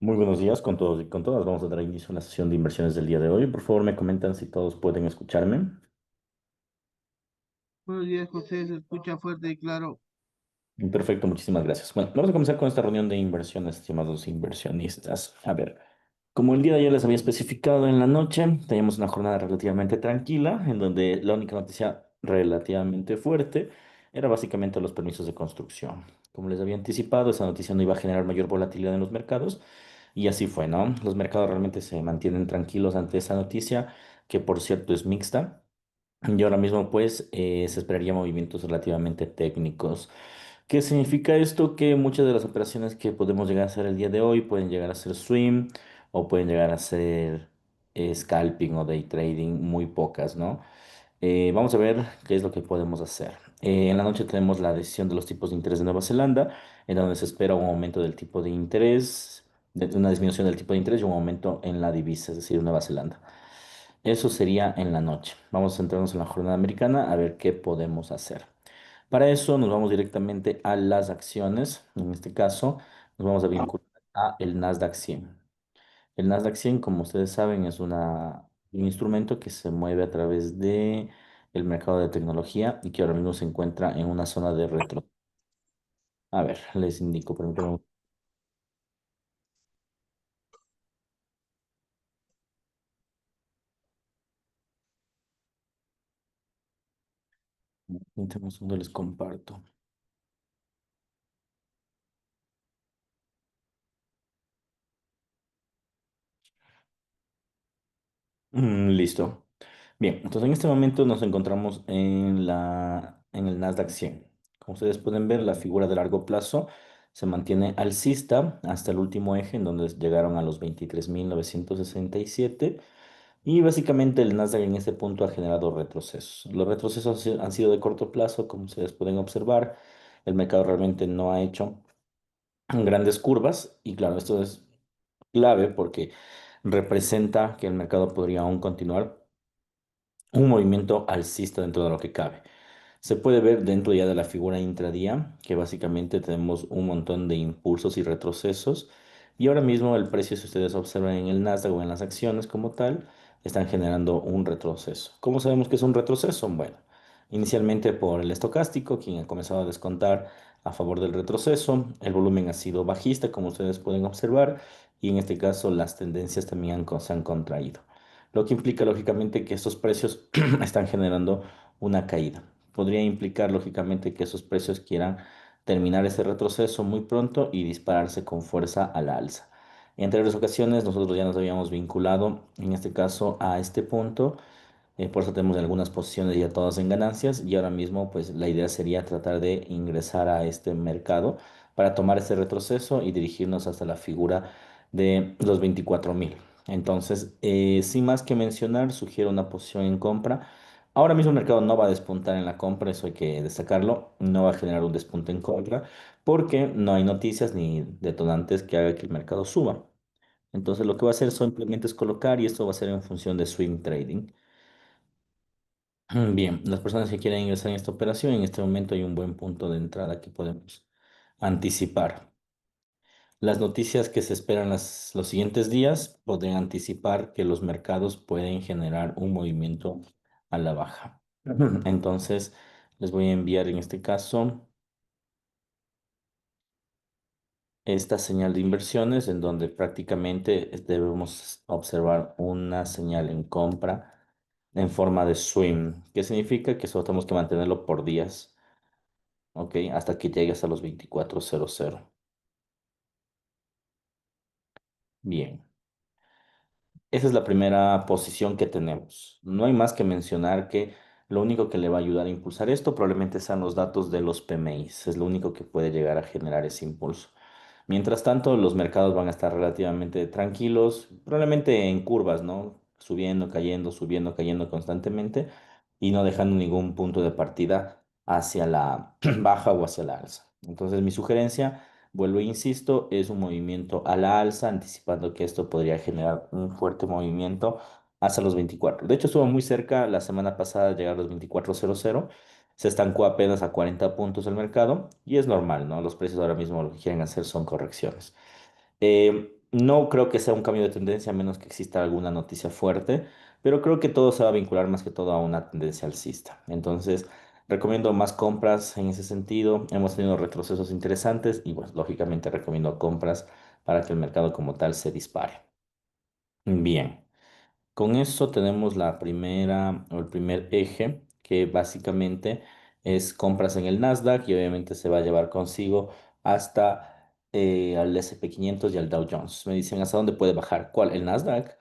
Muy buenos días con todos y con todas. Vamos a dar inicio a la sesión de inversiones del día de hoy. Por favor, me comentan si todos pueden escucharme. Buenos días, José. Se escucha fuerte y claro. Perfecto, muchísimas gracias. Bueno, vamos a comenzar con esta reunión de inversiones, estimados inversionistas. A ver, como el día de ayer les había especificado en la noche, teníamos una jornada relativamente tranquila, en donde la única noticia relativamente fuerte era básicamente los permisos de construcción. Como les había anticipado, esa noticia no iba a generar mayor volatilidad en los mercados, y así fue, ¿no? Los mercados realmente se mantienen tranquilos ante esa noticia, que por cierto es mixta. Y ahora mismo, pues, se esperaría movimientos relativamente técnicos. ¿Qué significa esto? Que muchas de las operaciones que podemos llegar a hacer el día de hoy pueden llegar a ser swing o pueden llegar a ser scalping o day trading, muy pocas, ¿no? Vamos a ver qué es lo que podemos hacer. En la noche tenemos la decisión de los tipos de interés de Nueva Zelanda, en donde se espera un aumento del tipo de interés, una disminución del tipo de interés y un aumento en la divisa, es decir, Nueva Zelanda. Eso sería en la noche. Vamos a centrarnos en la jornada americana a ver qué podemos hacer. Para eso nos vamos directamente a las acciones. En este caso, nos vamos a vincular a el Nasdaq 100. El Nasdaq 100, como ustedes saben, es un instrumento que se mueve a través de el mercado de tecnología y que ahora mismo se encuentra en una zona de retro. A ver, les indico, permítanme un segundo, les comparto. Listo. Bien, entonces en este momento nos encontramos en el Nasdaq 100. Como ustedes pueden ver, la figura de largo plazo se mantiene alcista hasta el último eje, en donde llegaron a los 23.967. Y básicamente el Nasdaq en este punto ha generado retrocesos. Los retrocesos han sido de corto plazo, como ustedes pueden observar. El mercado realmente no ha hecho grandes curvas y claro, esto es clave porque representa que el mercado podría aún continuar un movimiento alcista dentro de lo que cabe. Se puede ver dentro ya de la figura intradía que básicamente tenemos un montón de impulsos y retrocesos y ahora mismo el precio, si ustedes observan en el Nasdaq o en las acciones como tal, están generando un retroceso. ¿Cómo sabemos que es un retroceso? Bueno, inicialmente por el estocástico, quien ha comenzado a descontar a favor del retroceso, el volumen ha sido bajista, como ustedes pueden observar, y en este caso las tendencias también se han contraído, lo que implica lógicamente que estos precios están generando una caída. Podría implicar lógicamente que esos precios quieran terminar ese retroceso muy pronto y dispararse con fuerza a la alza. En anteriores ocasiones nosotros ya nos habíamos vinculado, en este caso, a este punto, por eso tenemos algunas posiciones ya todas en ganancias y ahora mismo pues la idea sería tratar de ingresar a este mercado para tomar este retroceso y dirigirnos hasta la figura de los 24.000. Entonces, sin más que mencionar, sugiero una posición en compra. Ahora mismo el mercado no va a despuntar en la compra, eso hay que destacarlo, no va a generar un despunte en compra porque no hay noticias ni detonantes que haga que el mercado suba. Entonces, lo que va a hacer simplemente es colocar y esto va a ser en función de swing trading. Bien, las personas que quieren ingresar en esta operación, en este momento hay un buen punto de entrada que podemos anticipar. Las noticias que se esperan los siguientes días podrían anticipar que los mercados pueden generar un movimiento a la baja. Entonces, les voy a enviar en este caso esta señal de inversiones en donde prácticamente debemos observar una señal en compra en forma de swing, que significa que solo tenemos que mantenerlo por días. ¿Ok? Hasta que llegues a los 24.00. Bien, esa es la primera posición que tenemos. No hay más que mencionar que lo único que le va a ayudar a impulsar esto probablemente sean los datos de los PMIs. Es lo único que puede llegar a generar ese impulso. Mientras tanto, los mercados van a estar relativamente tranquilos, probablemente en curvas, ¿no? Subiendo, cayendo constantemente y no dejando ningún punto de partida hacia la baja o hacia la alza. Entonces, mi sugerencia, vuelvo e insisto, es un movimiento a la alza, anticipando que esto podría generar un fuerte movimiento hacia los 24. De hecho, estuvo muy cerca la semana pasada de llegar a los 24.00. Se estancó apenas a 40 puntos el mercado y es normal, ¿no? Los precios ahora mismo lo que quieren hacer son correcciones. No creo que sea un cambio de tendencia a menos que exista alguna noticia fuerte, pero creo que todo se va a vincular más que todo a una tendencia alcista. Entonces, recomiendo más compras en ese sentido. Hemos tenido retrocesos interesantes y pues lógicamente recomiendo compras para que el mercado como tal se dispare. Bien. Con eso tenemos la primera o el primer eje, que básicamente es compras en el Nasdaq y obviamente se va a llevar consigo hasta al S&P 500 y al Dow Jones. Me dicen, ¿hasta dónde puede bajar? ¿Cuál? ¿El Nasdaq?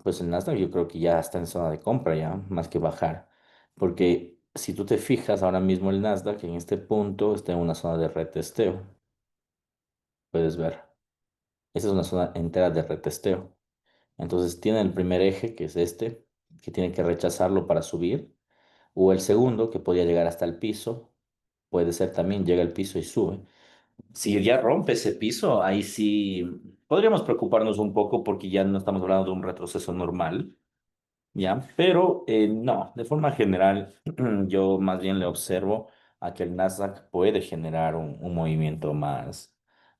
Pues el Nasdaq yo creo que ya está en zona de compra ya, más que bajar. Porque si tú te fijas ahora mismo el Nasdaq en este punto está en una zona de retesteo. Puedes ver. Esa es una zona entera de retesteo. Entonces tiene el primer eje, que es este, que tiene que rechazarlo para subir, o el segundo, que podría llegar hasta el piso, puede ser también llega al piso y sube. Si ya rompe ese piso, ahí sí podríamos preocuparnos un poco porque ya no estamos hablando de un retroceso normal, ¿ya? Pero no, de forma general, yo más bien le observo a que el Nasdaq puede generar un movimiento más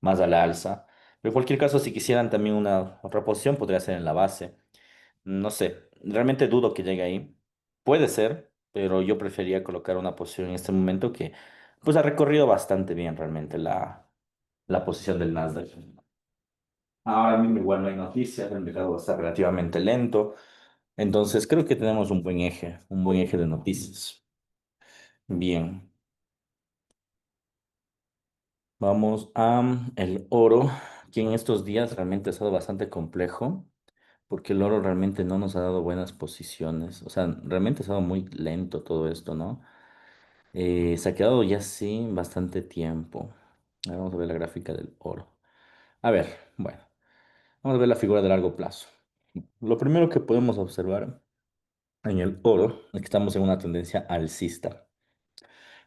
a la alza. Pero en cualquier caso, si quisieran también una otra posición, podría ser en la base. No sé, realmente dudo que llegue ahí. Puede ser, pero yo prefería colocar una posición en este momento que pues ha recorrido bastante bien realmente la posición del Nasdaq. Ahora mismo igual no hay noticias, el mercado está relativamente lento, entonces creo que tenemos un buen eje de noticias. Bien, vamos a el oro, que en estos días realmente ha estado bastante complejo, porque el oro realmente no nos ha dado buenas posiciones, o sea, realmente ha estado muy lento todo esto, ¿no? Se ha quedado ya sí bastante tiempo. Ahora vamos a ver la gráfica del oro. A ver, bueno, vamos a ver la figura de largo plazo. Lo primero que podemos observar en el oro es que estamos en una tendencia alcista,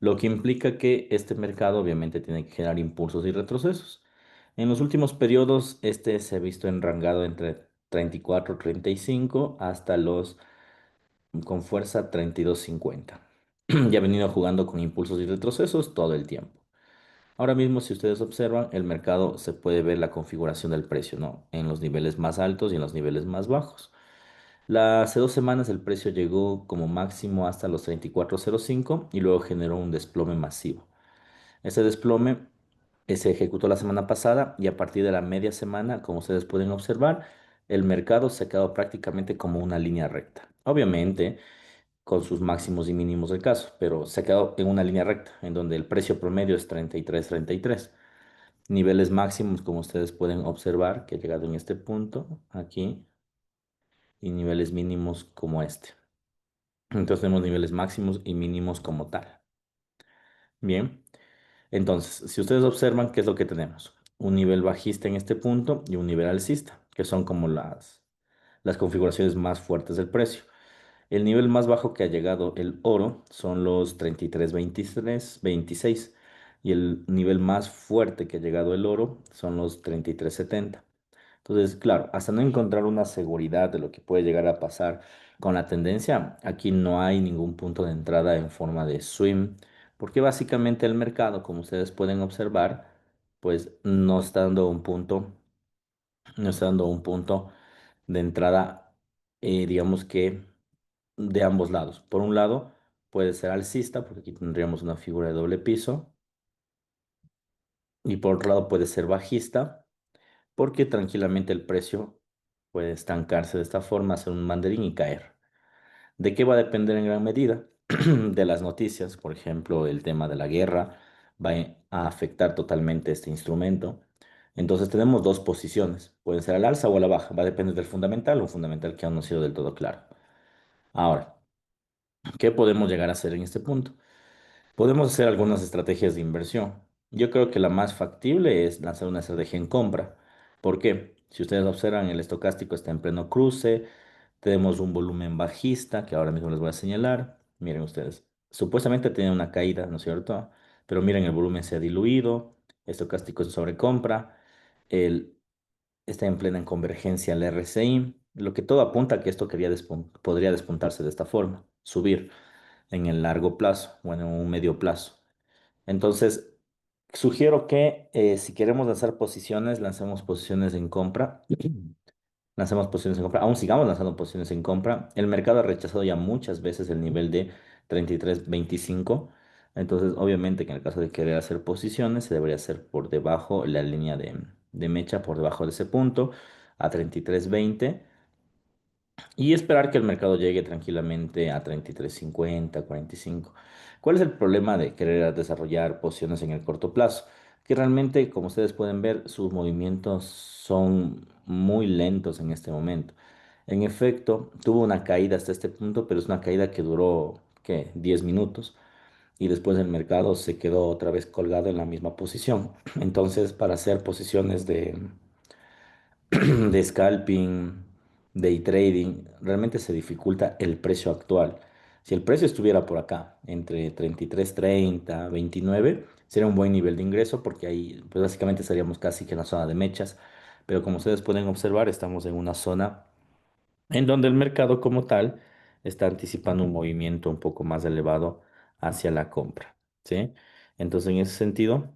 lo que implica que este mercado obviamente tiene que generar impulsos y retrocesos. En los últimos periodos, este se ha visto enrangado entre 34, 35 hasta los con fuerza 32,50. Ya ha venido jugando con impulsos y retrocesos todo el tiempo. Ahora mismo, si ustedes observan, el mercado se puede ver la configuración del precio, ¿no? En los niveles más altos y en los niveles más bajos. Hace 2 semanas el precio llegó como máximo hasta los 34,05 y luego generó un desplome masivo. Ese desplome se ejecutó la semana pasada y a partir de la media semana, como ustedes pueden observar, el mercado se ha quedado prácticamente como una línea recta. Obviamente, con sus máximos y mínimos del caso, pero se ha quedado en una línea recta, en donde el precio promedio es 33,33. Niveles máximos, como ustedes pueden observar, que ha llegado en este punto, aquí, y niveles mínimos como este. Entonces tenemos niveles máximos y mínimos como tal. Bien, entonces, si ustedes observan, ¿qué es lo que tenemos? Un nivel bajista en este punto y un nivel alcista, que son como las configuraciones más fuertes del precio. El nivel más bajo que ha llegado el oro son los 33,23, 26 y el nivel más fuerte que ha llegado el oro son los 33,70. Entonces, claro, hasta no encontrar una seguridad de lo que puede llegar a pasar con la tendencia, aquí no hay ningún punto de entrada en forma de swing, porque básicamente el mercado, como ustedes pueden observar, pues no está dando un punto, no está dando un punto de entrada, digamos que de ambos lados. Por un lado, puede ser alcista, porque aquí tendríamos una figura de doble piso, y por otro lado puede ser bajista, porque tranquilamente el precio puede estancarse de esta forma, hacer un mandarín y caer. ¿De qué va a depender en gran medida? De las noticias, por ejemplo, el tema de la guerra va a afectar totalmente este instrumento. Entonces tenemos dos posiciones, pueden ser al alza o a la baja, va a depender del fundamental, un fundamental que aún no ha sido del todo claro. Ahora, ¿qué podemos llegar a hacer en este punto? Podemos hacer algunas estrategias de inversión. Yo creo que la más factible es lanzar una estrategia en compra. ¿Por qué? Si ustedes observan, el estocástico está en pleno cruce, tenemos un volumen bajista que ahora mismo les voy a señalar. Miren ustedes, supuestamente tiene una caída, ¿no es cierto? Pero miren, el volumen se ha diluido, estocástico es sobrecompra, el, está en plena convergencia el RSI, lo que todo apunta a que esto podría despuntarse de esta forma, subir en el largo plazo, bueno, en un medio plazo. Entonces, Sugiero que si queremos lanzar posiciones, lancemos posiciones en compra. Lancemos posiciones en compra. Aún sigamos lanzando posiciones en compra. El mercado ha rechazado ya muchas veces el nivel de 33.25. Entonces, obviamente que en el caso de querer hacer posiciones, se debería hacer por debajo la línea de mecha, por debajo de ese punto, a 33.20. Y esperar que el mercado llegue tranquilamente a 33.50, 45. ¿Cuál es el problema de querer desarrollar posiciones en el corto plazo? Que realmente, como ustedes pueden ver, sus movimientos son muy lentos en este momento. En efecto, tuvo una caída hasta este punto, pero es una caída que duró, ¿qué? 10 minutos. Y después el mercado se quedó otra vez colgado en la misma posición. Entonces, para hacer posiciones de scalping, day trading, realmente se dificulta el precio actual. Si el precio estuviera por acá, entre 33.30, 29, sería un buen nivel de ingreso porque ahí pues básicamente estaríamos casi que en la zona de mechas. Pero como ustedes pueden observar, estamos en una zona en donde el mercado como tal está anticipando un movimiento un poco más elevado hacia la compra, ¿sí? Entonces, en ese sentido,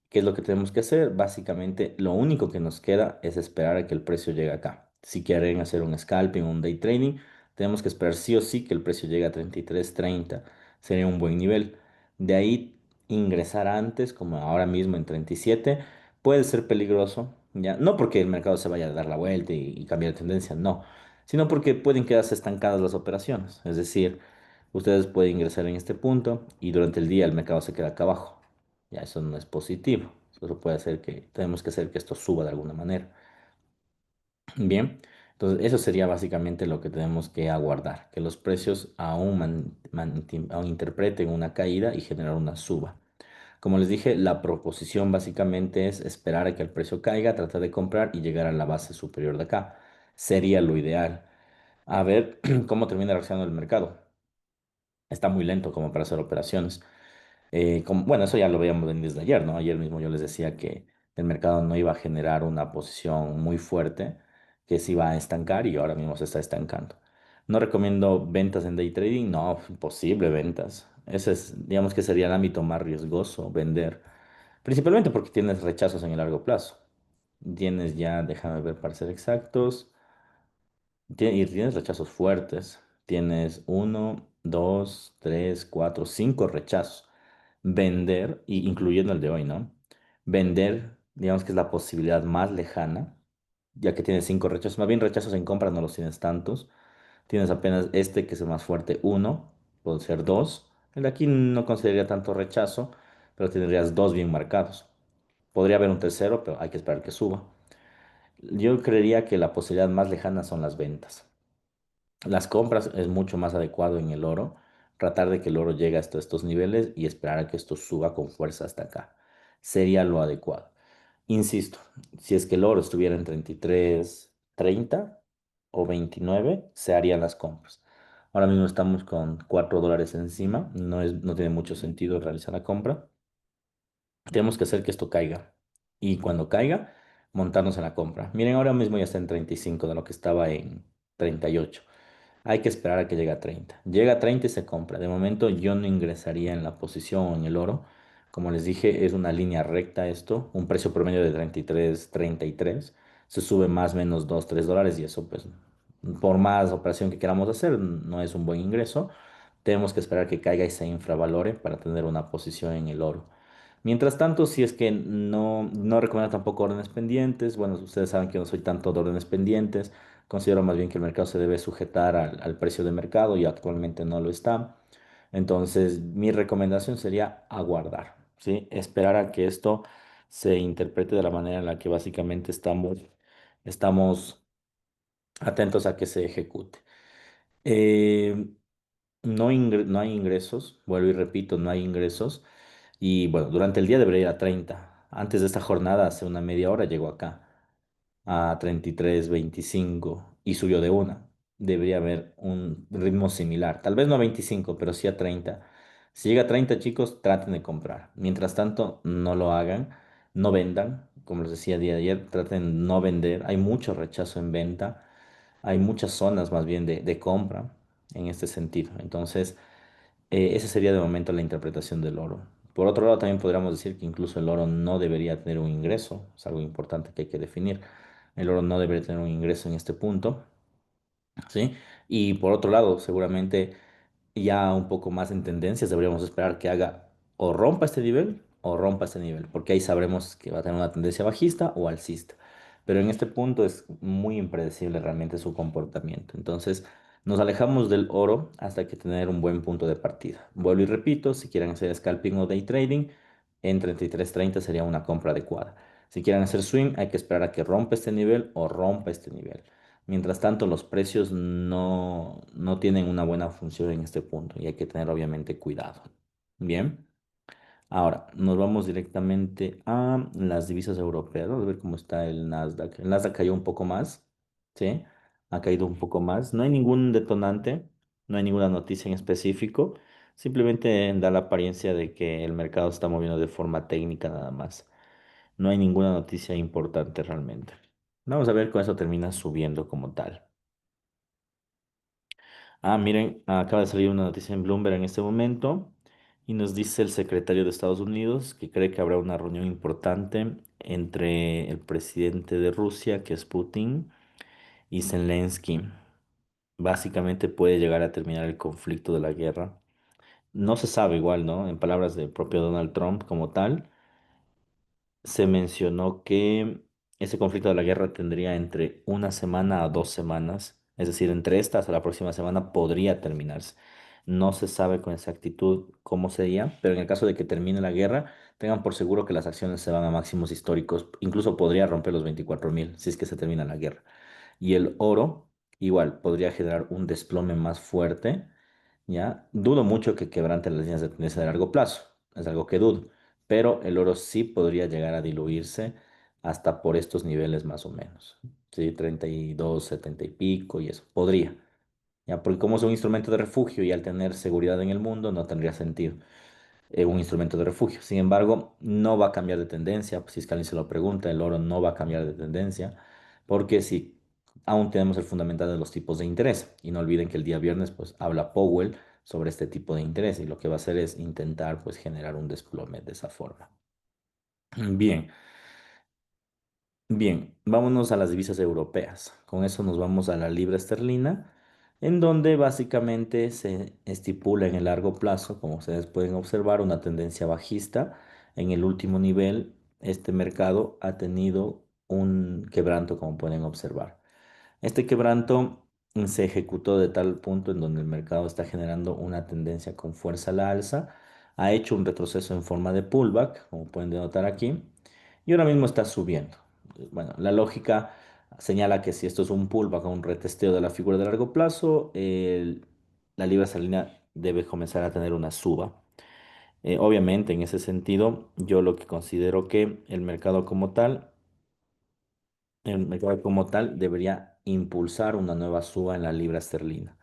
¿qué es lo que tenemos que hacer? Básicamente, lo único que nos queda es esperar a que el precio llegue acá. Si quieren hacer un scalping o un day trading, tenemos que esperar sí o sí que el precio llegue a 33.30. Sería un buen nivel. De ahí ingresar antes, como ahora mismo en 37, puede ser peligroso, ¿ya? No porque el mercado se vaya a dar la vuelta y cambiar de tendencia, no, sino porque pueden quedarse estancadas las operaciones. Es decir, ustedes pueden ingresar en este punto y durante el día el mercado se queda acá abajo. Ya eso no es positivo. Eso puede hacer que tenemos que hacer que esto suba de alguna manera. Bien, entonces eso sería básicamente lo que tenemos que aguardar, que los precios aún interpreten una caída y generar una suba. Como les dije, la proposición básicamente es esperar a que el precio caiga, tratar de comprar y llegar a la base superior de acá. Sería lo ideal. A ver cómo termina reaccionando el mercado. Está muy lento como para hacer operaciones. Bueno, eso ya lo veíamos desde ayer, ¿no? Ayer mismo yo les decía que el mercado no iba a generar una posición muy fuerte, que se iba a estancar y ahora mismo se está estancando. No recomiendo ventas en day trading, no, imposible ventas. Ese es, digamos que sería el ámbito más riesgoso, vender, principalmente porque tienes rechazos en el largo plazo. Tienes ya, déjame ver para ser exactos. Y tienes rechazos fuertes. Tienes uno, dos, tres, cuatro, cinco rechazos. Vender, y incluyendo el de hoy, ¿no? Vender, digamos que es la posibilidad más lejana, ya que tienes cinco rechazos. Más bien rechazos en compra no los tienes tantos. Tienes apenas este que es el más fuerte, uno, puede ser dos. El de aquí no consideraría tanto rechazo, pero tendrías dos bien marcados. Podría haber un tercero, pero hay que esperar que suba. Yo creería que la posibilidad más lejana son las ventas. Las compras es mucho más adecuado en el oro, tratar de que el oro llegue hasta estos niveles y esperar a que esto suba con fuerza hasta acá. Sería lo adecuado. Insisto, si es que el oro estuviera en 33.30 o 29, se harían las compras. Ahora mismo estamos con $4 encima, no tiene mucho sentido realizar la compra. Tenemos que hacer que esto caiga. Y cuando caiga, montarnos en la compra. Miren, ahora mismo ya está en 35 de lo que estaba en 38. Hay que esperar a que llegue a 30. Llega a 30 y se compra. De momento yo no ingresaría en la posición o en el oro. Como les dije, es una línea recta esto, un precio promedio de 33.33. Se sube más o menos $2, $3 y eso pues por más operación que queramos hacer no es un buen ingreso. Tenemos que esperar que caiga y se infravalore para tener una posición en el oro. Mientras tanto, si es que no recomiendo tampoco órdenes pendientes, bueno, ustedes saben que yo no soy tanto de órdenes pendientes, considero más bien que el mercado se debe sujetar al precio de mercado y actualmente no lo está. Entonces, mi recomendación sería aguardar, ¿sí? Esperar a que esto se interprete de la manera en la que básicamente estamos atentos a que se ejecute. Eh, no hay ingresos, vuelvo y repito, no hay ingresos. Y bueno, durante el día debería ir a 30. Antes de esta jornada, hace una media hora, llegó acá a 33.25 y subió de una. Debería haber un ritmo similar. Tal vez no a 25, pero sí a 30. Si llega a 30, chicos, traten de comprar. Mientras tanto, no lo hagan, no vendan. Como les decía el día de ayer, traten de no vender. Hay mucho rechazo en venta. Hay muchas zonas más bien de compra en este sentido. Entonces, Esa sería de momento la interpretación del oro. Por otro lado, también podríamos decir que incluso el oro no debería tener un ingreso, es algo importante que hay que definir. El oro no debería tener un ingreso en este punto, ¿sí? Y por otro lado, seguramente ya un poco más en tendencias, deberíamos esperar que haga o rompa este nivel o rompa este nivel, porque ahí sabremos que va a tener una tendencia bajista o alcista. Pero en este punto es muy impredecible realmente su comportamiento. Entonces, nos alejamos del oro hasta que tener un buen punto de partida. Vuelvo y repito, si quieren hacer scalping o day trading, en 33.30 sería una compra adecuada. Si quieren hacer swing, hay que esperar a que rompa este nivel o rompa este nivel. Mientras tanto, los precios no tienen una buena función en este punto y hay que tener obviamente cuidado. Bien, ahora nos vamos directamente a las divisas europeas. Vamos a ver cómo está el Nasdaq. El Nasdaq cayó un poco más, ¿sí? Ha caído un poco más. No hay ningún detonante, no hay ninguna noticia en específico. Simplemente da la apariencia de que el mercado está moviendo de forma técnica nada más. No hay ninguna noticia importante realmente. Vamos a ver con eso termina subiendo como tal. Miren, acaba de salir una noticia en Bloomberg en este momento y nos dice el secretario de Estados Unidos que cree que habrá una reunión importante entre el presidente de Rusia, que es Putin, y Zelensky. Básicamente puede llegar a terminar el conflicto de la guerra. No se sabe igual, ¿no? En palabras del propio Donald Trump como tal, se mencionó que ese conflicto de la guerra tendría entre una semana a 2 semanas, es decir, entre esta hasta la próxima semana podría terminarse. No se sabe con exactitud cómo sería, pero en el caso de que termine la guerra, tengan por seguro que las acciones se van a máximos históricos, incluso podría romper los 24.000 si es que se termina la guerra. Y el oro, igual, podría generar un desplome más fuerte. ¿Ya? Dudo mucho que quebrante las líneas de tendencia de largo plazo, es algo que dudo, pero el oro sí podría llegar a diluirse hasta por estos niveles más o menos, ¿sí? 32, 70 y pico y eso, podría, ¿ya? Porque como es un instrumento de refugio y al tener seguridad en el mundo no tendría sentido un instrumento de refugio. Sin embargo, no va a cambiar de tendencia, pues, si es que alguien se lo pregunta, el oro no va a cambiar de tendencia, porque si aún tenemos el fundamental de los tipos de interés, y no olviden que el día viernes pues habla Powell sobre este tipo de interés y lo que va a hacer es intentar pues generar un desplome de esa forma. Bien. Bien, vámonos a las divisas europeas. Con eso nos vamos a la libra esterlina, en donde básicamente se estipula en el largo plazo, como ustedes pueden observar, una tendencia bajista. En el último nivel, este mercado ha tenido un quebranto, como pueden observar. Este quebranto se ejecutó de tal punto en donde el mercado está generando una tendencia con fuerza a la alza. Ha hecho un retroceso en forma de pullback, como pueden denotar aquí, y ahora mismo está subiendo. Bueno, la lógica señala que si esto es un pullback o un retesteo de la figura de largo plazo, la libra esterlina debe comenzar a tener una suba. Obviamente, en ese sentido, yo lo que considero que el mercado como tal debería impulsar una nueva suba en la libra esterlina.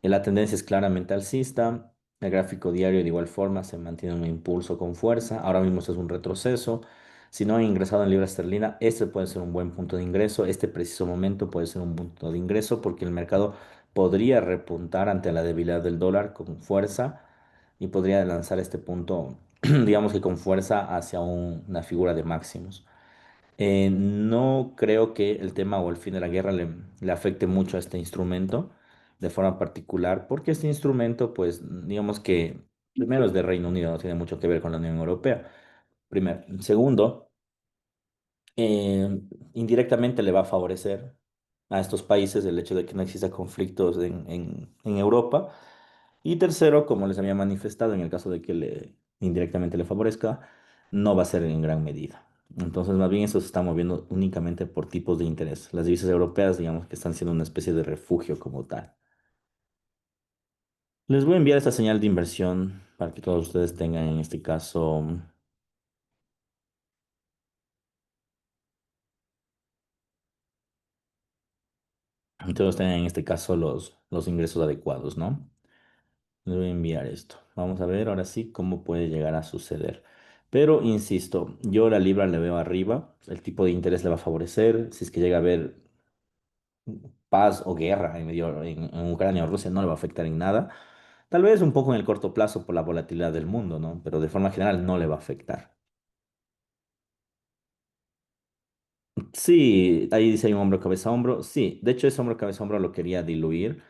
La tendencia es claramente alcista. El gráfico diario de igual forma se mantiene en un impulso con fuerza. Ahora mismo esto es un retroceso. Si no han ingresado en libra esterlina, este puede ser un buen punto de ingreso. Este preciso momento puede ser un punto de ingreso porque el mercado podría repuntar ante la debilidad del dólar con fuerza y podría lanzar este punto, digamos que con fuerza hacia una figura de máximos. No creo que el tema o el fin de la guerra le afecte mucho a este instrumento de forma particular, porque este instrumento, pues, digamos que primero es de Reino Unido, no tiene mucho que ver con la Unión Europea. Primero. Segundo, eh, indirectamente le va a favorecer a estos países el hecho de que no exista conflictos en Europa. Y tercero, como les había manifestado, en el caso de que indirectamente le favorezca, no va a ser en gran medida. Entonces, más bien eso se está moviendo únicamente por tipos de interés. Las divisas europeas, digamos que están siendo una especie de refugio como tal. Les voy a enviar esta señal de inversión para que todos ustedes tengan en este caso, todos tengan en este caso los ingresos adecuados, ¿no? Les voy a enviar esto. Vamos a ver ahora sí cómo puede llegar a suceder. Pero insisto, yo la libra le veo arriba, el tipo de interés le va a favorecer. Si es que llega a haber paz o guerra en Ucrania o Rusia, no le va a afectar en nada. Tal vez un poco en el corto plazo por la volatilidad del mundo, ¿no? Pero de forma general no le va a afectar. Sí, ahí dice hay un hombro, cabeza, hombro. Sí, de hecho ese hombro, cabeza, hombro lo quería diluir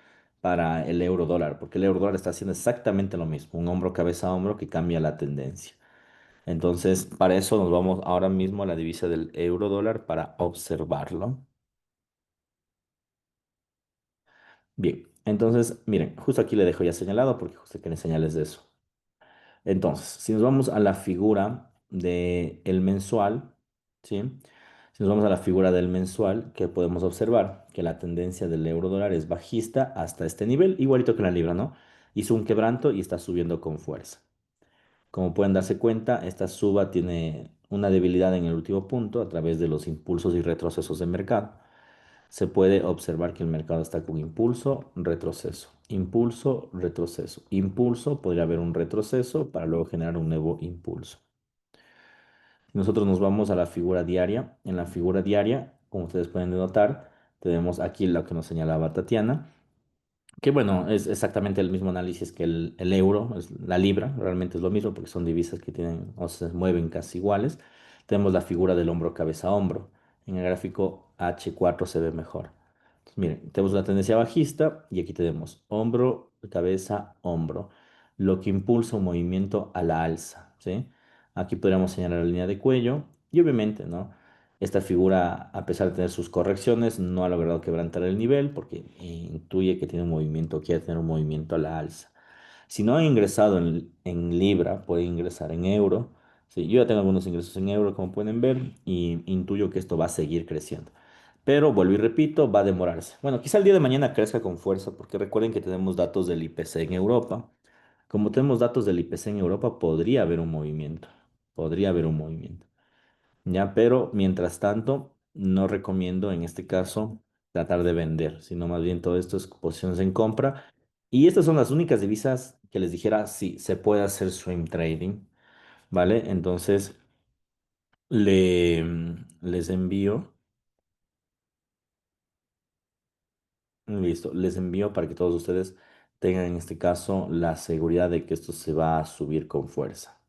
para el euro dólar, porque el euro dólar está haciendo exactamente lo mismo, un hombro, cabeza, hombro que cambia la tendencia. Entonces, para eso nos vamos ahora mismo a la divisa del euro dólar para observarlo. Bien, entonces, miren, justo aquí le dejo ya señalado porque justo quieren señales de eso. Entonces, si nos vamos a la figura del mensual, ¿sí? Si nos vamos a la figura del mensual, que podemos observar que la tendencia del euro dólar es bajista hasta este nivel, igualito que la libra, ¿no? Hizo un quebranto y está subiendo con fuerza. Como pueden darse cuenta, esta suba tiene una debilidad en el último punto a través de los impulsos y retrocesos de mercado. Se puede observar que el mercado está con impulso, retroceso, impulso, retroceso, impulso, podría haber un retroceso para luego generar un nuevo impulso. Nosotros nos vamos a la figura diaria. En la figura diaria, como ustedes pueden notar, tenemos aquí lo que nos señalaba Tatiana, que bueno, es exactamente el mismo análisis que el euro, es la libra, realmente es lo mismo porque son divisas que tienen o se mueven casi iguales. Tenemos la figura del hombro cabeza a hombro. En el gráfico H4 se ve mejor. Entonces, miren, tenemos una tendencia bajista y aquí tenemos hombro, cabeza, hombro, lo que impulsa un movimiento a la alza, ¿sí? Aquí podríamos señalar la línea de cuello y obviamente, ¿no? Esta figura, a pesar de tener sus correcciones, no ha logrado quebrantar el nivel porque intuye que tiene un movimiento, quiere tener un movimiento a la alza. Si no ha ingresado en libra, puede ingresar en euro. Sí, yo ya tengo algunos ingresos en euro, como pueden ver, y intuyo que esto va a seguir creciendo. Pero vuelvo y repito, va a demorarse. Bueno, quizá el día de mañana crezca con fuerza, porque recuerden que tenemos datos del IPC en Europa. Como tenemos datos del IPC en Europa, podría haber un movimiento. Podría haber un movimiento. Ya, pero mientras tanto, no recomiendo en este caso tratar de vender, sino más bien todo esto es posiciones en compra. Y estas son las únicas divisas que les dijera, sí, se puede hacer swing trading, ¿vale? Entonces, les envío, listo, les envío para que todos ustedes tengan en este caso la seguridad de que esto se va a subir con fuerza.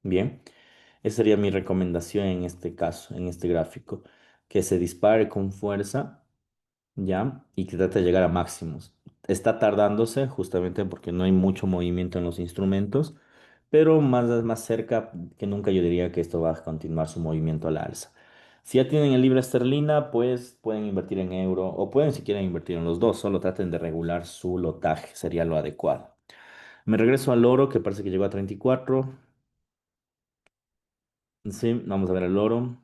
Bien, esa sería mi recomendación en este caso, en este gráfico, que se dispare con fuerza. ¿Ya? Y que trata de llegar a máximos. Está tardándose justamente porque no hay mucho movimiento en los instrumentos, pero más cerca que nunca yo diría que esto va a continuar su movimiento a la alza. Si ya tienen el libra esterlina, pues pueden invertir en euro o pueden si quieren invertir en los dos, solo traten de regular su lotaje, sería lo adecuado. Me regreso al oro que parece que llegó a 34. Sí, vamos a ver el oro.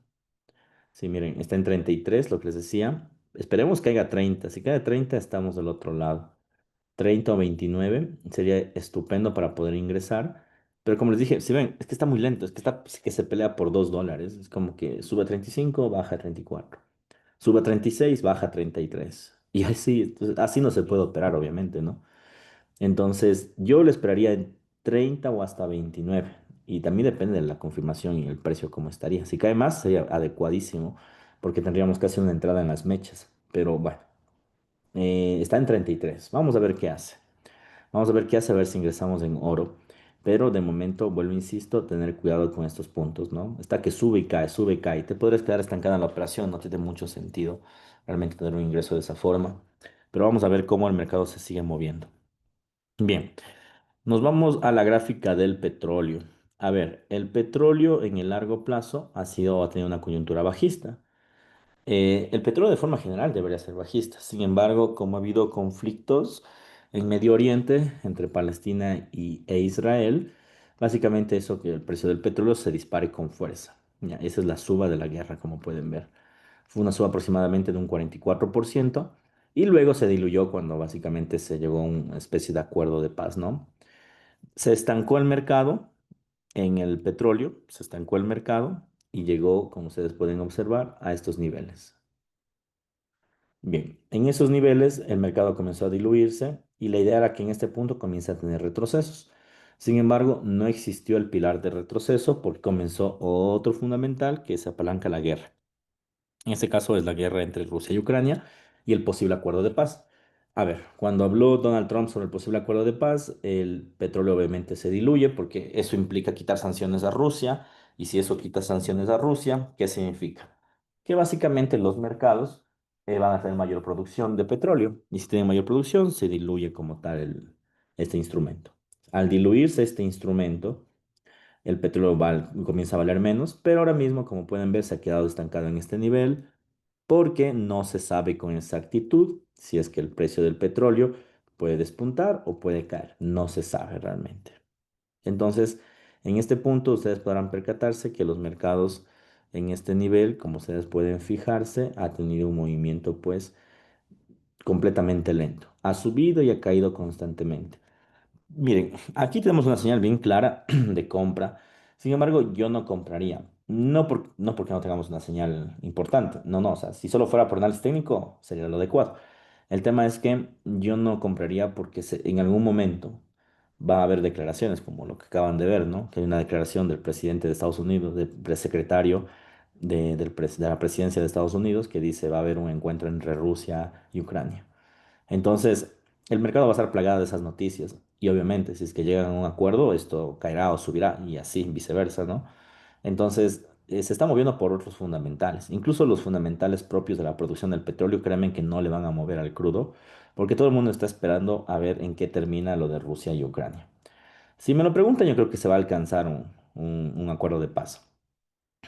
Sí, miren, está en 33, lo que les decía. Esperemos que haya 30. Si cae a 30, estamos del otro lado. 30 o 29 sería estupendo para poder ingresar. Pero como les dije, si ven, es que está muy lento, es que, está, es que se pelea por $2. Es como que sube a 35, baja a 34. Sube a 36, baja a 33. Y así, entonces, así no se puede operar, obviamente, ¿no? Entonces, yo le esperaría en 30 o hasta 29. Y también depende de la confirmación y el precio cómo estaría. Si cae más, sería adecuadísimo, porque tendríamos casi una entrada en las mechas. Pero bueno, está en 33. Vamos a ver qué hace. Vamos a ver qué hace, a ver si ingresamos en oro. Pero de momento, vuelvo, insisto, tener cuidado con estos puntos, ¿no? Está que sube y cae, sube y cae. Te podrías quedar estancada en la operación, no tiene mucho sentido realmente tener un ingreso de esa forma. Pero vamos a ver cómo el mercado se sigue moviendo. Bien, nos vamos a la gráfica del petróleo. A ver, el petróleo en el largo plazo ha tenido una coyuntura bajista. El petróleo de forma general debería ser bajista. Sin embargo, como ha habido conflictos en Medio Oriente entre Palestina e Israel, básicamente eso que el precio del petróleo se dispare con fuerza. Ya, esa es la suba de la guerra, como pueden ver. Fue una suba aproximadamente de un 44% y luego se diluyó cuando básicamente se llegó a una especie de acuerdo de paz, ¿no? Se estancó el mercado en el petróleo, se estancó el mercado y llegó, como ustedes pueden observar, a estos niveles. Bien, en esos niveles el mercado comenzó a diluirse y la idea era que en este punto comience a tener retrocesos. Sin embargo, no existió el pilar de retroceso porque comenzó otro fundamental que se apalanca la guerra. En este caso es la guerra entre Rusia y Ucrania y el posible acuerdo de paz. A ver, cuando habló Donald Trump sobre el posible acuerdo de paz, el petróleo obviamente se diluye porque eso implica quitar sanciones a Rusia. Y si eso quita sanciones a Rusia, ¿qué significa? Que básicamente los mercados van a tener mayor producción de petróleo. Y si tienen mayor producción, se diluye como tal este instrumento. Al diluirse este instrumento, el petróleo comienza a valer menos, pero ahora mismo, como pueden ver, se ha quedado estancado en este nivel porque no se sabe con exactitud si es que el precio del petróleo puede despuntar o puede caer. No se sabe realmente. Entonces, en este punto, ustedes podrán percatarse que los mercados en este nivel, como ustedes pueden fijarse, ha tenido un movimiento pues completamente lento. Ha subido y ha caído constantemente. Miren, aquí tenemos una señal bien clara de compra. Sin embargo, yo no compraría. No porque no tengamos una señal importante. No, no. O sea, si solo fuera por análisis técnico, sería lo adecuado. El tema es que yo no compraría porque en algún momento va a haber declaraciones, como lo que acaban de ver, ¿no? Que hay una declaración del presidente de Estados Unidos, del secretario de la presidencia de Estados Unidos, que dice va a haber un encuentro entre Rusia y Ucrania. Entonces, el mercado va a estar plagado de esas noticias. Y obviamente, si es que llegan a un acuerdo, esto caerá o subirá y así viceversa, ¿no? Entonces, se está moviendo por otros fundamentales. Incluso los fundamentales propios de la producción del petróleo, créanme que no le van a mover al crudo, porque todo el mundo está esperando a ver en qué termina lo de Rusia y Ucrania. Si me lo preguntan, yo creo que se va a alcanzar un acuerdo de paz.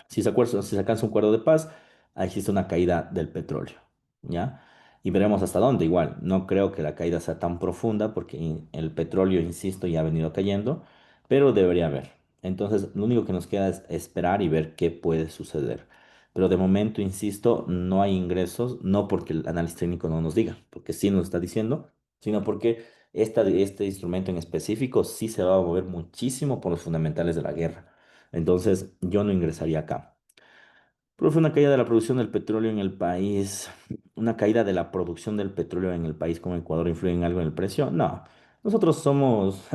Si se alcanza un acuerdo de paz, ahí existe una caída del petróleo, ¿ya? Y veremos hasta dónde. Igual, no creo que la caída sea tan profunda porque el petróleo, insisto, ya ha venido cayendo, pero debería haber. Entonces, lo único que nos queda es esperar y ver qué puede suceder. Pero de momento, insisto, no hay ingresos, no porque el análisis técnico no nos diga, porque sí nos está diciendo, sino porque este instrumento en específico sí se va a mover muchísimo por los fundamentales de la guerra. Entonces, yo no ingresaría acá. Profe, una caída de la producción del petróleo en el país, una caída de la producción del petróleo en el país como Ecuador influye en algo en el precio. No, nosotros somos,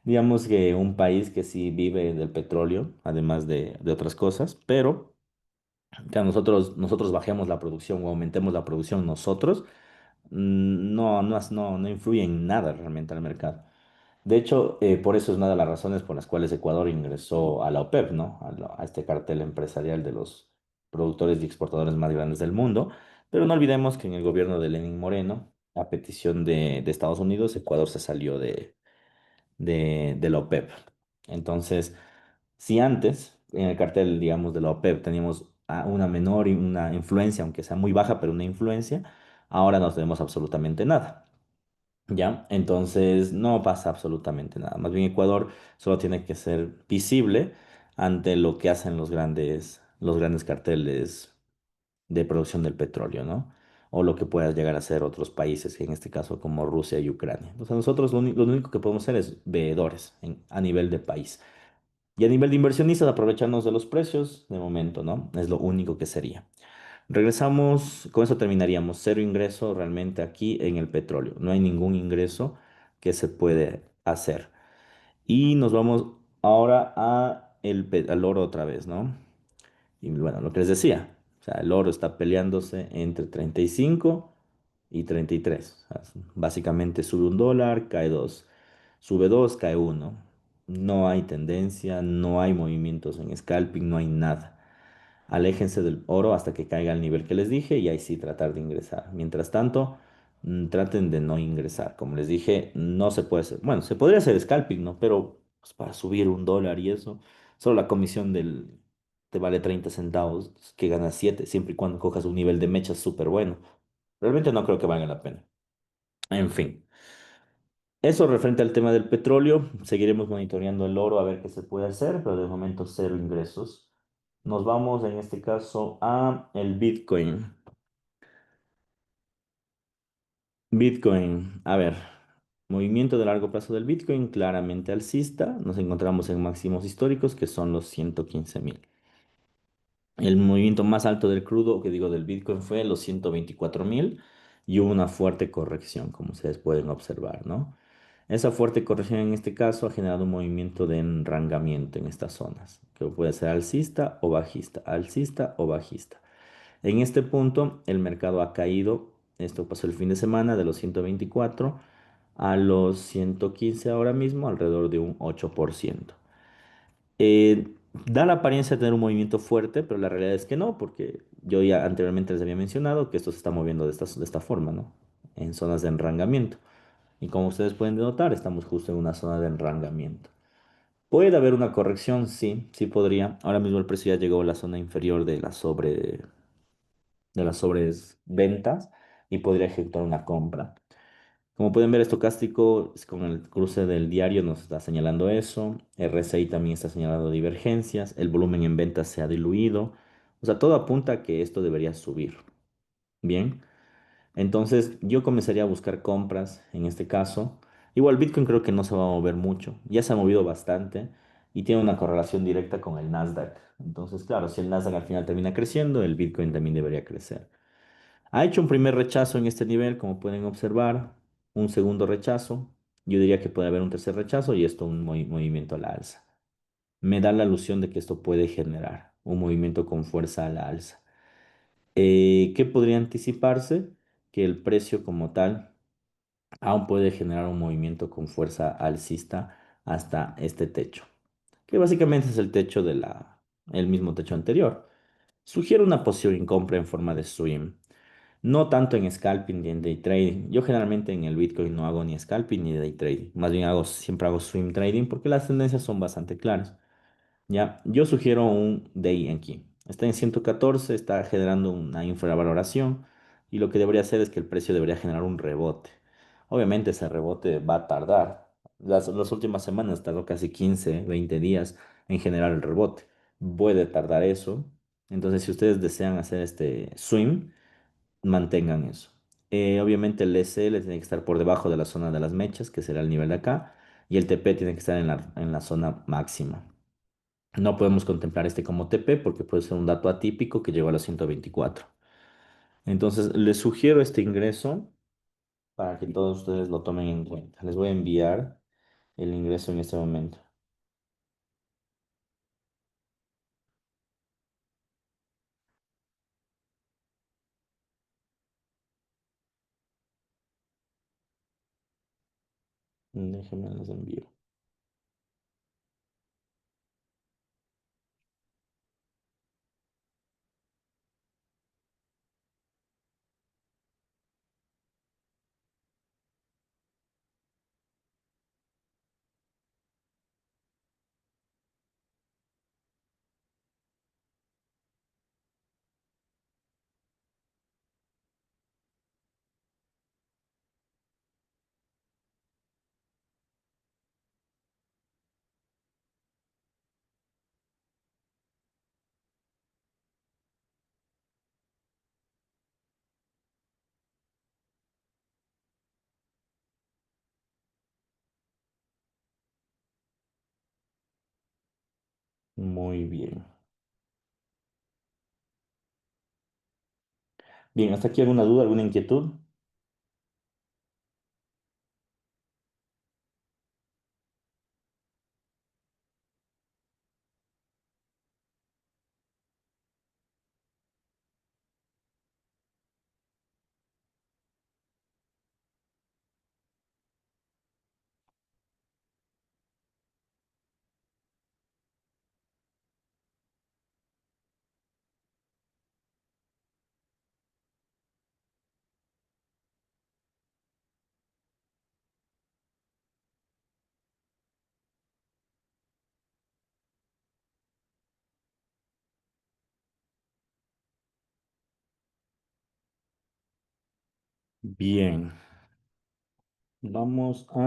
digamos que un país que sí vive del petróleo, además de otras cosas, pero que nosotros bajemos la producción o aumentemos la producción nosotros, no influye en nada realmente al mercado. De hecho, por eso es una de las razones por las cuales Ecuador ingresó a la OPEP, ¿no? A este cartel empresarial de los productores y exportadores más grandes del mundo. Pero no olvidemos que en el gobierno de Lenín Moreno, a petición de Estados Unidos, Ecuador se salió de la OPEP. Entonces, si antes en el cartel, digamos, de la OPEP teníamos una menor y una influencia, aunque sea muy baja, pero una influencia, ahora no tenemos absolutamente nada. ¿Ya? Entonces no pasa absolutamente nada. Más bien Ecuador solo tiene que ser visible ante lo que hacen los grandes carteles de producción del petróleo, ¿no? O lo que puedan llegar a hacer otros países, en este caso como Rusia y Ucrania. Entonces nosotros lo único que podemos hacer es veedores a nivel de país. Y a nivel de inversionistas, aprovecharnos de los precios de momento, ¿no? Es lo único que sería. Regresamos, con eso terminaríamos. Cero ingreso realmente aquí en el petróleo. No hay ningún ingreso que se puede hacer. Y nos vamos ahora al oro otra vez, ¿no? Y bueno, lo que les decía, o sea, el oro está peleándose entre 35 y 33. O sea, básicamente sube un dólar, cae dos. Sube dos, cae uno. No hay tendencia, no hay movimientos en scalping, no hay nada. Aléjense del oro hasta que caiga al nivel que les dije y ahí sí tratar de ingresar. Mientras tanto, traten de no ingresar. Como les dije, no se puede hacer. Bueno, se podría hacer scalping, ¿no? Pero pues, para subir un dólar y eso, solo la comisión te vale 30 centavos, que ganas 7 siempre y cuando cojas un nivel de mecha súper bueno. Realmente no creo que valga la pena. En fin, eso referente al tema del petróleo. Seguiremos monitoreando el oro a ver qué se puede hacer, pero de momento cero ingresos. Nos vamos en este caso a el Bitcoin. Bitcoin, a ver, movimiento de largo plazo del Bitcoin claramente alcista. Nos encontramos en máximos históricos que son los 115.000. El movimiento más alto del crudo, que digo del Bitcoin, fue los 124.000 y hubo una fuerte corrección, como ustedes pueden observar, ¿no? Esa fuerte corrección en este caso ha generado un movimiento de enrangamiento en estas zonas, que puede ser alcista o bajista, alcista o bajista. En este punto, el mercado ha caído Esto pasó el fin de semana de los 124 a los 115 ahora mismo, alrededor de un 8%. Da la apariencia de tener un movimiento fuerte, pero la realidad es que no, porque yo ya anteriormente les había mencionado que esto se está moviendo de esta forma, ¿no? En zonas de enrangamiento. Y como ustedes pueden notar, estamos justo en una zona de enrangamiento. ¿Puede haber una corrección? Sí, sí podría. Ahora mismo el precio ya llegó a la zona inferior de las sobreventas y podría ejecutar una compra. Como pueden ver, estocástico con el cruce del diario nos está señalando eso. RSI también está señalando divergencias. El volumen en ventas se ha diluido. O sea, todo apunta a que esto debería subir. Bien. Entonces, yo comenzaría a buscar compras en este caso. Igual Bitcoin creo que no se va a mover mucho. Ya se ha movido bastante y tiene una correlación directa con el Nasdaq. Entonces, claro, si el Nasdaq al final termina creciendo, el Bitcoin también debería crecer. Ha hecho un primer rechazo en este nivel, como pueden observar, un segundo rechazo. Yo diría que puede haber un tercer rechazo y esto un movimiento a la alza. Me da la ilusión de que esto puede generar un movimiento con fuerza a la alza. ¿Qué podría anticiparse? Que el precio como tal aún puede generar un movimiento con fuerza alcista hasta este techo, que básicamente es el techo el mismo techo anterior. Sugiero una posición en compra en forma de swing. No tanto en scalping ni en day trading. Yo generalmente en el Bitcoin no hago ni scalping ni day trading. Más bien siempre hago swing trading porque las tendencias son bastante claras. Ya, yo sugiero un day aquí. Está en 114, está generando una infravaloración y lo que debería hacer es que el precio debería generar un rebote. Obviamente ese rebote va a tardar. Las últimas semanas tardó casi 15, 20 días en generar el rebote. Puede tardar eso. Entonces, si ustedes desean hacer este swing, mantengan eso. Obviamente el SL tiene que estar por debajo de la zona de las mechas, que será el nivel de acá, y el TP tiene que estar en la zona máxima. No podemos contemplar este como TP porque puede ser un dato atípico que llegó a los 124. Entonces, les sugiero este ingreso para que todos ustedes lo tomen en cuenta. Les voy a enviar el ingreso en este momento. Déjenme les envío. Muy bien. Bien, ¿hasta aquí alguna duda, alguna inquietud? Bien, vamos a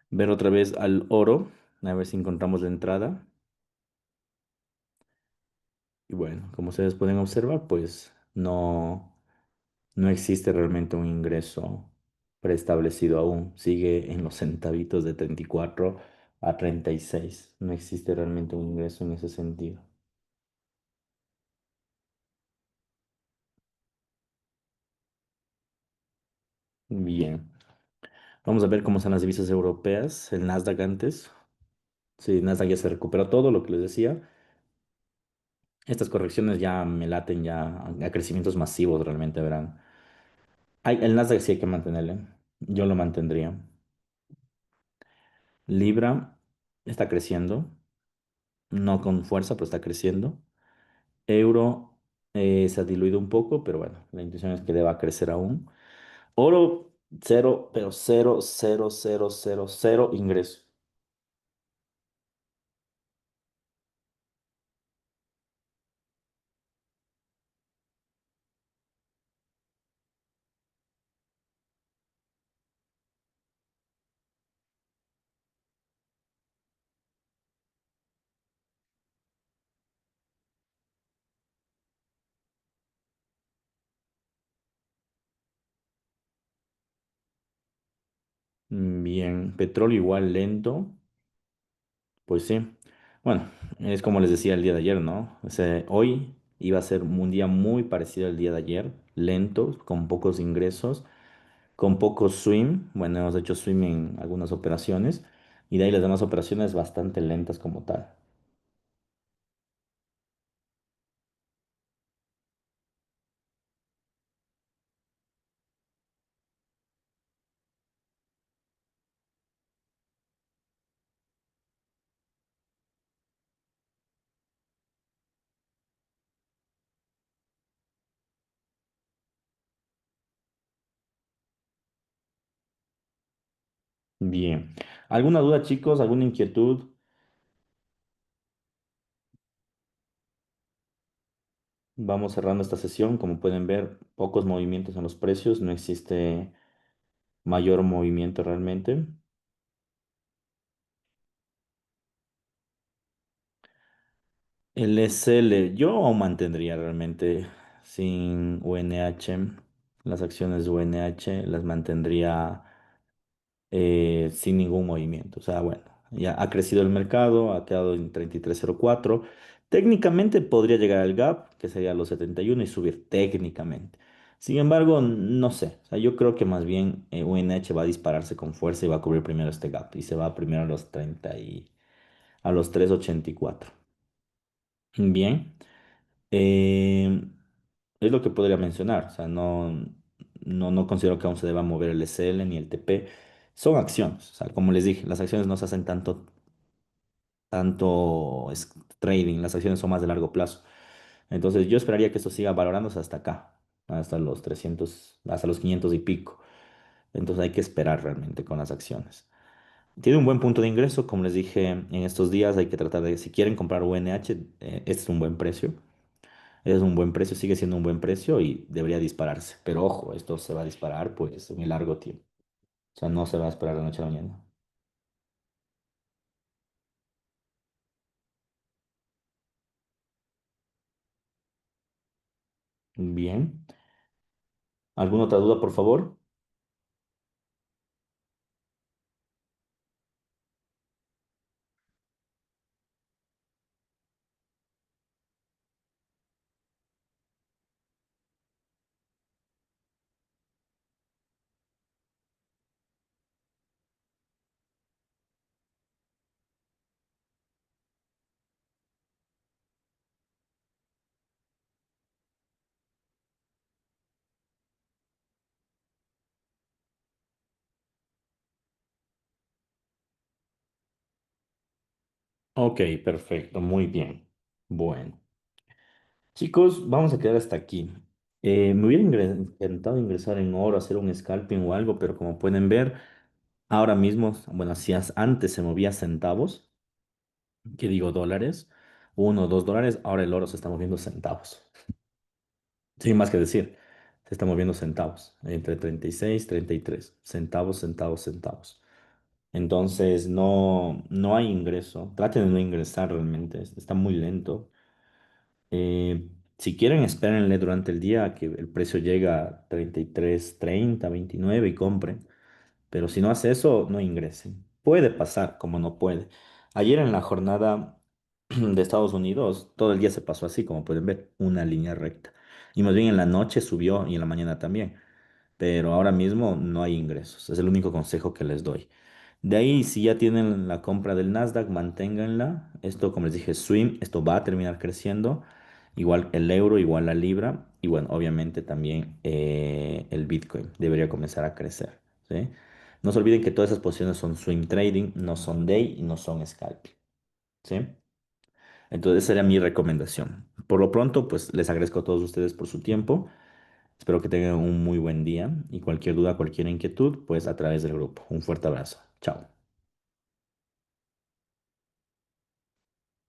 ver otra vez al oro, a ver si encontramos la entrada. Y bueno, como ustedes pueden observar, pues no existe realmente un ingreso preestablecido aún. Sigue en los centavitos de 34 a 36. No existe realmente un ingreso en ese sentido. Bien, vamos a ver cómo están las divisas europeas, el Nasdaq antes. Sí, Nasdaq ya se recuperó todo lo que les decía. Estas correcciones ya me laten ya a crecimientos masivos realmente, verán. El Nasdaq sí hay que mantenerle. Yo lo mantendría. Libra está creciendo, no con fuerza, pero está creciendo. Euro se ha diluido un poco, pero bueno, la intención es que deba crecer aún. Oro, cero, pero cero, cero, cero, cero, cero ingreso. Bien, petróleo igual lento, pues sí. Bueno, es como les decía el día de ayer, ¿no? O sea, hoy iba a ser un día muy parecido al día de ayer, lento, con pocos ingresos, con poco swing. Bueno, hemos hecho swing en algunas operaciones y de ahí las demás operaciones bastante lentas como tal. Bien. ¿Alguna duda, chicos? ¿Alguna inquietud? Vamos cerrando esta sesión. Como pueden ver, pocos movimientos en los precios, no existe mayor movimiento realmente. El SL, yo aún mantendría realmente sin UNH, las acciones de UNH las mantendría sin ningún movimiento. O sea, bueno, ya ha crecido el mercado, ha quedado en 33.04. Técnicamente podría llegar al gap, que sería los 71 y subir técnicamente. Sin embargo, no sé. O sea, yo creo que más bien UNH va a dispararse con fuerza y va a cubrir primero este gap y se va primero a los 30 y a los 3.84. Bien. Eh, es lo que podría mencionar. O sea, no considero que aún se deba mover el SL ni el TP. Son acciones. O sea, como les dije, las acciones no se hacen tanto trading. Las acciones son más de largo plazo. Entonces, yo esperaría que esto siga valorándose hasta acá, hasta los 300, hasta los 500 y pico. Entonces, hay que esperar realmente con las acciones. Tiene un buen punto de ingreso. Como les dije, en estos días hay que tratar de, si quieren comprar UNH, este es un buen precio. Es un buen precio, sigue siendo un buen precio y debería dispararse. Pero ojo, esto se va a disparar pues en el largo tiempo. O sea, no se va a esperar de noche a la mañana. Bien. ¿Alguna otra duda, por favor? Ok, perfecto, muy bien. Bueno, chicos, vamos a quedar hasta aquí. Me hubiera encantado ingresar en oro, hacer un scalping o algo, pero como pueden ver, ahora mismo, bueno, si antes se movía centavos, que digo dólares, $1 o $2, ahora el oro se está moviendo centavos. Sin más que decir, se está moviendo centavos, entre 36 33 centavos, centavos, centavos. Entonces no hay ingreso. Traten de no ingresar realmente, está muy lento. Si quieren, espérenle durante el día a que el precio llegue a 33 30 29 y compren. Pero si no hace eso, no ingresen. Puede pasar, como no puede. Ayer en la jornada de Estados Unidos, todo el día se pasó así, como pueden ver, una línea recta. Y más bien en la noche subió y en la mañana también. Pero ahora mismo no hay ingresos. Es el único consejo que les doy. De ahí, si ya tienen la compra del Nasdaq, manténganla. Esto, como les dije, swing, esto va a terminar creciendo. Igual el euro, igual la libra. Y bueno, obviamente también el Bitcoin debería comenzar a crecer, ¿sí? No se olviden que todas esas posiciones son swing trading, no son day y no son scalping, ¿sí? Entonces, esa sería mi recomendación. Por lo pronto, pues les agradezco a todos ustedes por su tiempo. Espero que tengan un muy buen día y cualquier duda, cualquier inquietud, pues a través del grupo. Un fuerte abrazo. Chao.